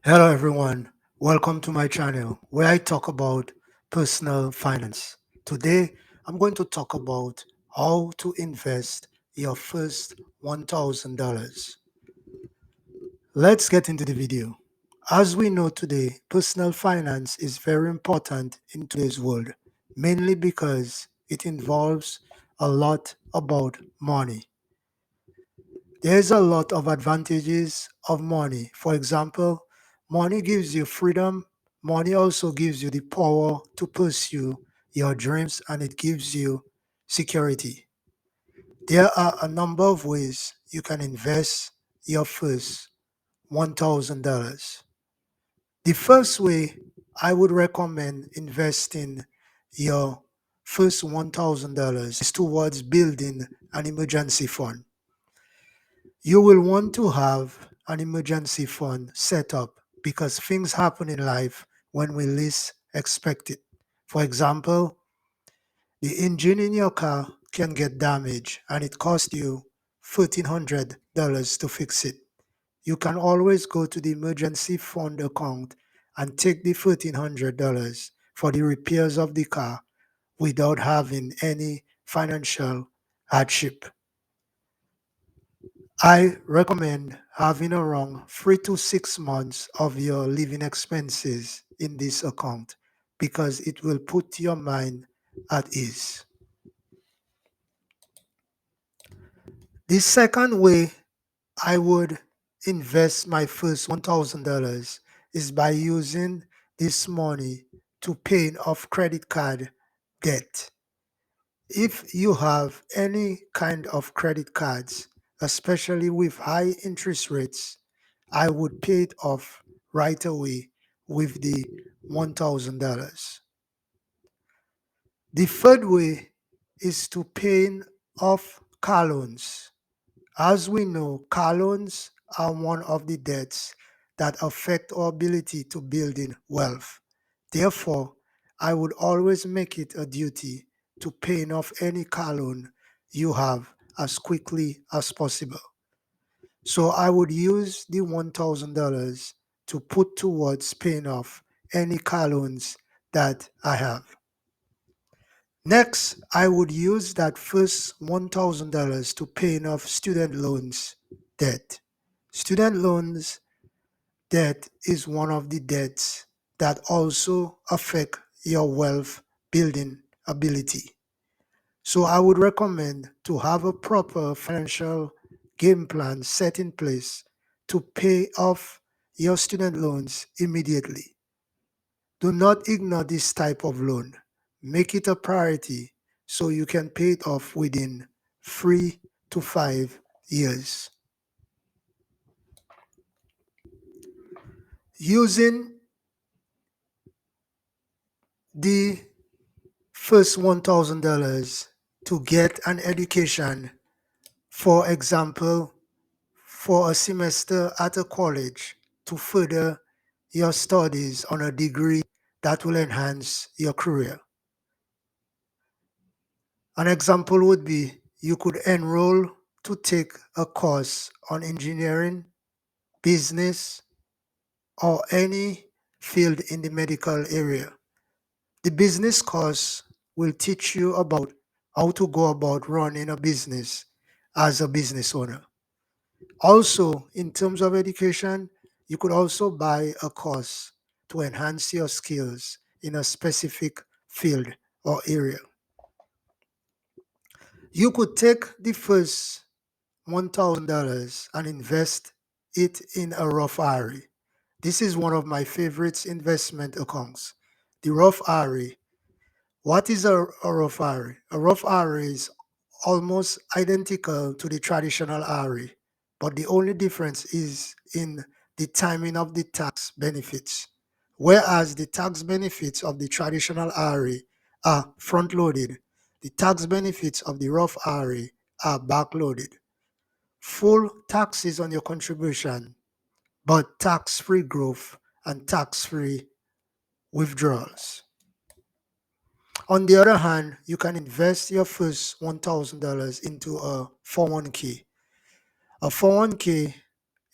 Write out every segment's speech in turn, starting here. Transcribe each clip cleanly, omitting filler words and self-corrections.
Hello everyone, welcome to my channel where I talk about personal finance. Today I'm going to talk about how to invest your first $1,000. Let's get into the video. As we know today, personal finance is very important in today's world, mainly because it involves a lot about money. There's a lot of advantages of money. For example, money gives you freedom. Money also gives you the power to pursue your dreams and it gives you security. There are a number of ways you can invest your first $1,000. The first way I would recommend investing your first $1,000 is towards building an emergency fund. You will want to have an emergency fund set up because things happen in life when we least expect it. For example, the engine in your car can get damaged and it costs you $1,300 to fix it. You can always go to the emergency fund account and take the $1,300 for the repairs of the car without having any financial hardship. I recommend having around 3 to 6 months of your living expenses in this account because it will put your mind at ease. The second way I would invest my first $1,000 is by using this money to pay off credit card debt. If you have any kind of credit cards, especially with high interest rates, I would pay it off right away with the $1,000. The third way is to pay off car loans. As we know, car loans are one of the debts that affect our ability to build in wealth. Therefore, I would always make it a duty to pay off any car loan you have as quickly as possible. So I would use the $1,000 to put towards paying off any car loans that I have. Next, I would use that first $1,000 to pay off student loans debt. Student loans debt is one of the debts that also affect your wealth building ability. So I would recommend to have a proper financial game plan set in place to pay off your student loans immediately. Do not ignore this type of loan. Make it a priority so you can pay it off within 3 to 5 years. Using the first $1,000 to get an education, for example, for a semester at a college to further your studies on a degree that will enhance your career. An example would be you could enroll to take a course on engineering, business, or any field in the medical area. The business course will teach you about how to go about running a business as a business owner. Also, in terms of education, you could also buy a course to enhance your skills in a specific field or area. You could take the first $1,000 and invest it in a Roth IRA. This is one of my favorite investment accounts. The Roth IRA. What is a Roth IRA? A Roth IRA is almost identical to the traditional IRA, but the only difference is in the timing of the tax benefits. Whereas the tax benefits of the traditional IRA are front loaded, the tax benefits of the Roth IRA are back loaded. Full taxes on your contribution, but tax-free growth and tax-free withdrawals. On the other hand, you can invest your first $1,000 into a 401k. A 401k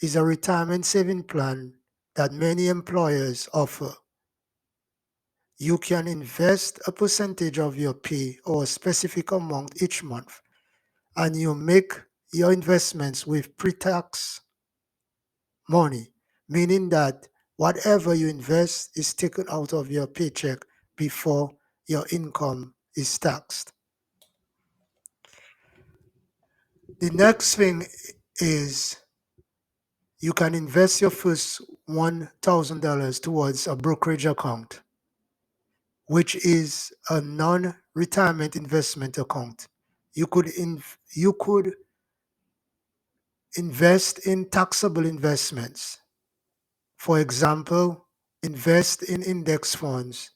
is a retirement saving plan that many employers offer. You can invest a percentage of your pay or a specific amount each month, and you make your investments with pre-tax money, meaning that whatever you invest is taken out of your paycheck before your income is taxed. The next thing is you can invest your first $1,000 towards a brokerage account, which is a non-retirement investment account. You could invest in taxable investments. For example, invest in index funds.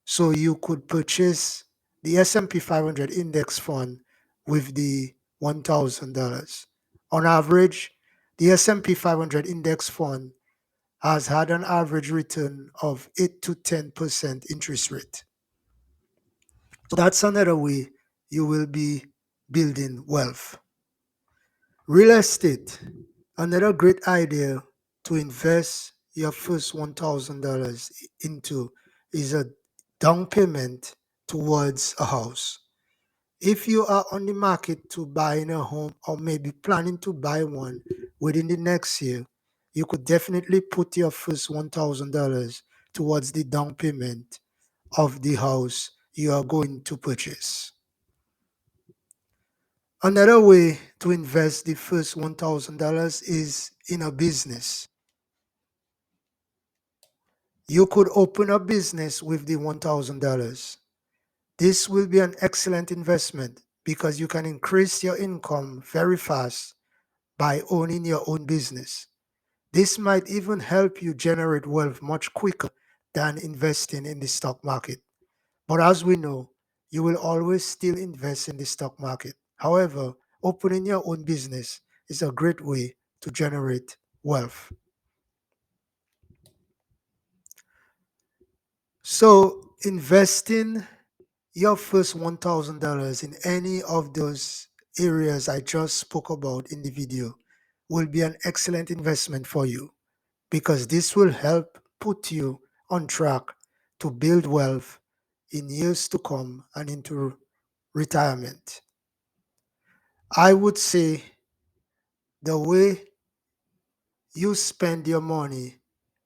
So you could purchase the S&P 500 index fund with the $1,000. On average, the S&P 500 index fund has had an average return of 8 to 10% interest rate. So that's another way you will be building wealth. Real estate, another great idea to invest your first $1,000 into is a down payment towards a house. If you are on the market to buy a home or maybe planning to buy one within the next year, you could definitely put your first $1,000 towards the down payment of the house you are going to purchase. Another way to invest the first $1,000 is in a business. You could open a business with the $1,000. This will be an excellent investment because you can increase your income very fast by owning your own business. This might even help you generate wealth much quicker than investing in the stock market. But as we know, you will always still invest in the stock market. However, opening your own business is a great way to generate wealth. So, investing your first $1,000 in any of those areas I just spoke about in the video will be an excellent investment for you because this will help put you on track to build wealth in years to come and into retirement. I would say the way you spend your money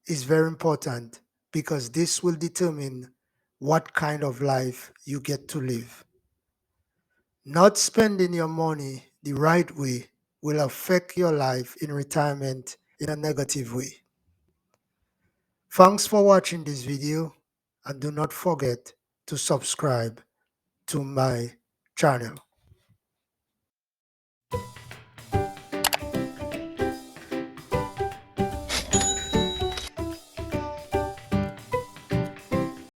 is very important because this will determine what kind of life you get to live. Not spending your money the right way will affect your life in retirement in a negative way. Thanks for watching this video and do not forget to subscribe to my channel.